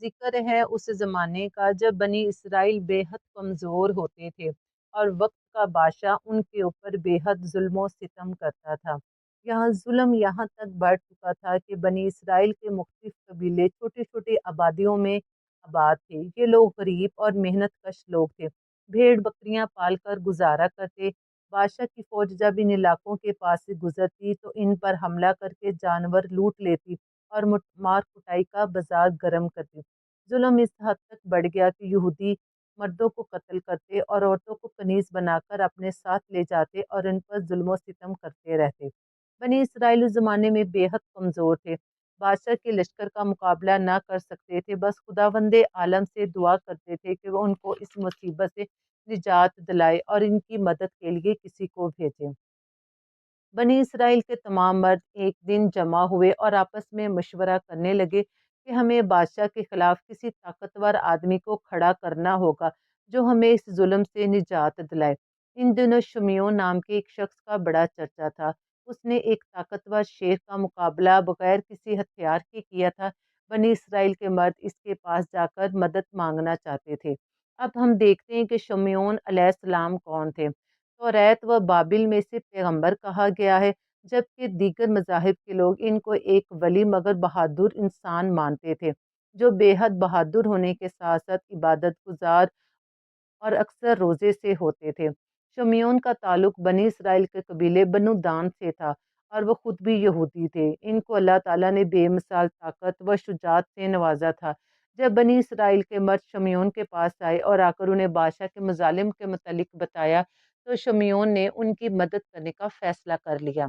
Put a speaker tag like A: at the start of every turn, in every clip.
A: ذکر ہے اس زمانے کا جب بنی اسرائیل بے حد کمزور ہوتے تھے اور وقت کا بادشاہ ان کے اوپر بے حد ظلم و ستم کرتا تھا۔ یہاں ظلم یہاں تک بڑھ چکا تھا کہ بنی اسرائیل کے مختلف قبیلے چھوٹی چھوٹی آبادیوں میں آباد تھے۔ یہ لوگ غریب اور محنت کش لوگ تھے، بھیڑ بکریاں پال کر گزارا کرتے۔ بادشاہ کی فوج جب ان علاقوں کے پاس سے گزرتی تو ان پر حملہ کر کے جانور لوٹ لیتی اور مار کٹائی کا بازار گرم کرتی۔ ظلم اس حد تک بڑھ گیا کہ یہودی مردوں کو قتل کرتے اور عورتوں کو کنیز بنا کر اپنے ساتھ لے جاتے اور ان پر ظلم و ستم کرتے رہتے۔ بنی اسرائیل اس زمانے میں بے حد کمزور تھے، بادشاہ کے لشکر کا مقابلہ نہ کر سکتے تھے، بس خداوند عالم سے دعا کرتے تھے کہ وہ ان کو اس مصیبت سے نجات دلائے اور ان کی مدد کے لیے کسی کو بھیجے۔ بنی اسرائیل کے تمام مرد ایک دن جمع ہوئے اور آپس میں مشورہ کرنے لگے کہ ہمیں بادشاہ کے خلاف کسی طاقتور آدمی کو کھڑا کرنا ہوگا جو ہمیں اس ظلم سے نجات دلائے۔ ان دنوں شمیون نام کے ایک شخص کا بڑا چرچا تھا۔ اس نے ایک طاقتور شیر کا مقابلہ بغیر کسی ہتھیار کے کیا تھا۔ بنی اسرائیل کے مرد اس کے پاس جا کر مدد مانگنا چاہتے تھے۔ اب ہم دیکھتے ہیں کہ شمیون علیہ السلام کون تھے۔ توریت و بابل میں سے پیغمبر کہا گیا ہے، جبکہ دیگر مذاہب کے لوگ ان کو ایک ولی مگر بہادر انسان مانتے تھے جو بے حد بہادر ہونے کے ساتھ ساتھ عبادت گزار اور اکثر روزے سے ہوتے تھے۔ شمیون کا تعلق بنی اسرائیل کے قبیلے بنو دان سے تھا اور وہ خود بھی یہودی تھے۔ ان کو اللہ تعالیٰ نے بے مثال طاقت و شجاعت سے نوازا تھا۔ جب بنی اسرائیل کے مرد شمیون کے پاس آئے اور آ کر انہیں بادشاہ کے مظالم کے متعلق بتایا تو شمیون نے ان کی مدد کرنے کا فیصلہ کر لیا۔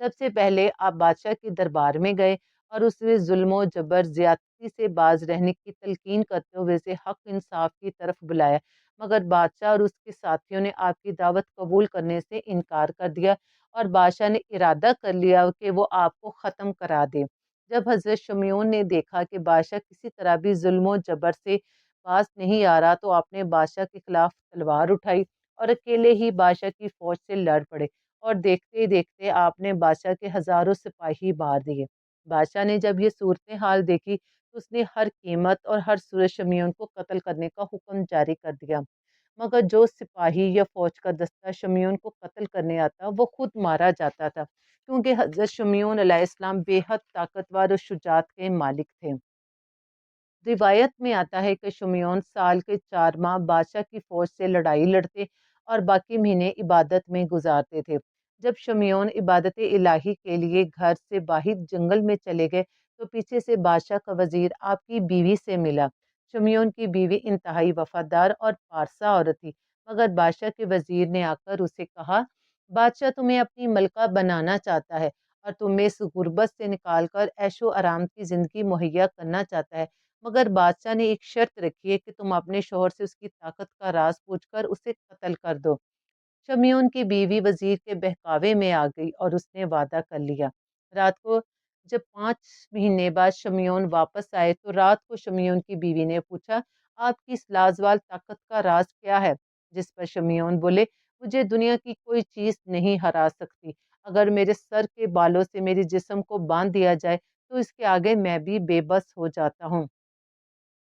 A: سب سے پہلے آپ بادشاہ کے دربار میں گئے اور اس نے ظلم و جبر زیادتی سے باز رہنے کی تلقین کرتے ہوئے اسے حق انصاف کی طرف بلایا، مگر بادشاہ اور اس کے ساتھیوں نے آپ کی دعوت قبول کرنے سے انکار کر دیا اور بادشاہ نے ارادہ کر لیا کہ وہ آپ کو ختم کرا دے۔ جب حضرت شمیون نے دیکھا کہ بادشاہ کسی طرح بھی ظلم و جبر سے باز نہیں آ رہا تو آپ نے بادشاہ کے خلاف تلوار اٹھائی اور اکیلے ہی بادشاہ کی فوج سے لڑ پڑے اور دیکھتے ہی دیکھتے آپ نے بادشاہ کے ہزاروں سپاہی مار دیے۔ بادشاہ نے جب یہ صورتحال دیکھی تو اس نے ہر قیمت اور ہر صورت شمیون کو قتل کرنے کا حکم جاری کر دیا، مگر جو سپاہی یا فوج کا دستہ شمیون کو قتل کرنے آتا وہ خود مارا جاتا تھا، کیونکہ حضرت شمیون علیہ السلام بے حد طاقتور اور شجاعت کے مالک تھے۔ روایت میں آتا ہے کہ شمیون سال کے 4 ماہ بادشاہ کی فوج سے لڑائی لڑتے اور باقی مہینے عبادت میں گزارتے تھے۔ جب شمیون عبادت الہی کے لیے گھر سے باہر جنگل میں چلے گئے تو پیچھے سے بادشاہ کا وزیر آپ کی بیوی سے ملا۔ شمیون کی بیوی انتہائی وفادار اور پارسا عورت تھی، مگر بادشاہ کے وزیر نے آ کر اسے کہا، بادشاہ تمہیں اپنی ملکہ بنانا چاہتا ہے اور تمہیں اس غربت سے نکال کر عیش و آرام کی زندگی مہیا کرنا چاہتا ہے، مگر بادشاہ نے ایک شرط رکھی ہے کہ تم اپنے شوہر سے اس کی طاقت کا راز پوچھ کر اسے قتل کر دو۔ شمیون کی بیوی وزیر کے بہکاوے میں آ گئی اور اس نے وعدہ کر لیا۔ رات کو جب 5 مہینے بعد شمیون واپس آئے تو رات کو شمیون کی بیوی نے پوچھا، آپ کی اس لازوال طاقت کا راز کیا ہے؟ جس پر شمیون بولے، مجھے دنیا کی کوئی چیز نہیں ہرا سکتی، اگر میرے سر کے بالوں سے میرے جسم کو باندھ دیا جائے تو اس کے آگے میں بھی بے بس ہو جاتا ہوں۔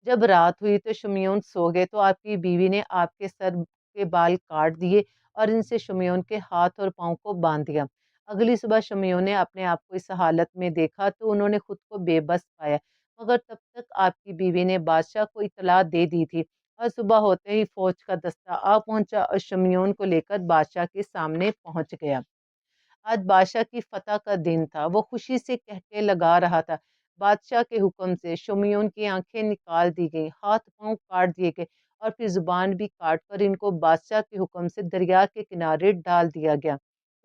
A: جب رات ہوئی تو شمیون سو گئے تو آپ کی بیوی نے آپ کے سر کے بال کاٹ دیے اور ان سے شمیون کے ہاتھ اور پاؤں کو باندھ دیا۔ اگلی صبح شمیون نے اپنے آپ کو اس حالت میں دیکھا تو انہوں نے خود کو بے بس پایا، مگر تب تک آپ کی بیوی نے بادشاہ کو اطلاع دے دی تھی اور صبح ہوتے ہی فوج کا دستہ آ پہنچا اور شمیون کو لے کر بادشاہ کے سامنے پہنچ گیا۔ آج بادشاہ کی فتح کا دن تھا، وہ خوشی سے کہکے لگا رہا تھا۔ بادشاہ کے حکم سے شمیون کی آنکھیں نکال دی گئیں، ہاتھ پاؤں کاٹ دیے گئے اور پھر زبان بھی کاٹ کر ان کو بادشاہ کے حکم سے دریا کے کنارے ڈال دیا گیا۔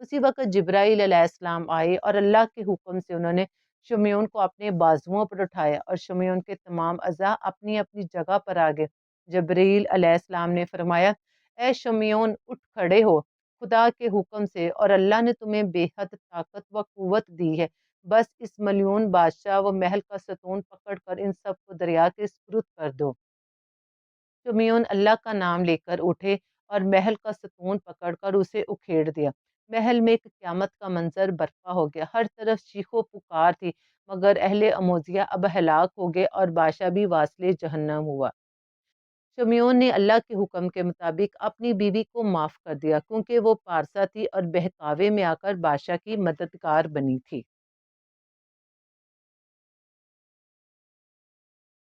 A: اسی وقت جبرائیل علیہ السلام آئے اور اللہ کے حکم سے انہوں نے شمیون کو اپنے بازوؤں پر اٹھایا اور شمیون کے تمام اعضاء اپنی اپنی جگہ پر آ گئے۔ جبرائیل علیہ السلام نے فرمایا، اے شمیون اٹھ کھڑے ہو، خدا کے حکم سے اور اللہ نے تمہیں بے حد طاقت و قوت دی ہے، بس اس ملعون بادشاہ و محل کا ستون پکڑ کر ان سب کو دریا کے سپرد کر دو۔ شمیون اللہ کا نام لے کر اٹھے اور محل کا ستون پکڑ کر اسے اکھیڑ دیا۔ محل میں ایک قیامت کا منظر برپا ہو گیا، ہر طرف چیخ و پکار تھی، مگر اہل اموزیہ اب ہلاک ہو گئے اور بادشاہ بھی واصل جہنم ہوا۔ شمیون نے اللہ کے حکم کے مطابق اپنی بیوی کو معاف کر دیا کیونکہ وہ پارسا تھی اور بہکاوے میں آ کر بادشاہ کی مددگار بنی تھی۔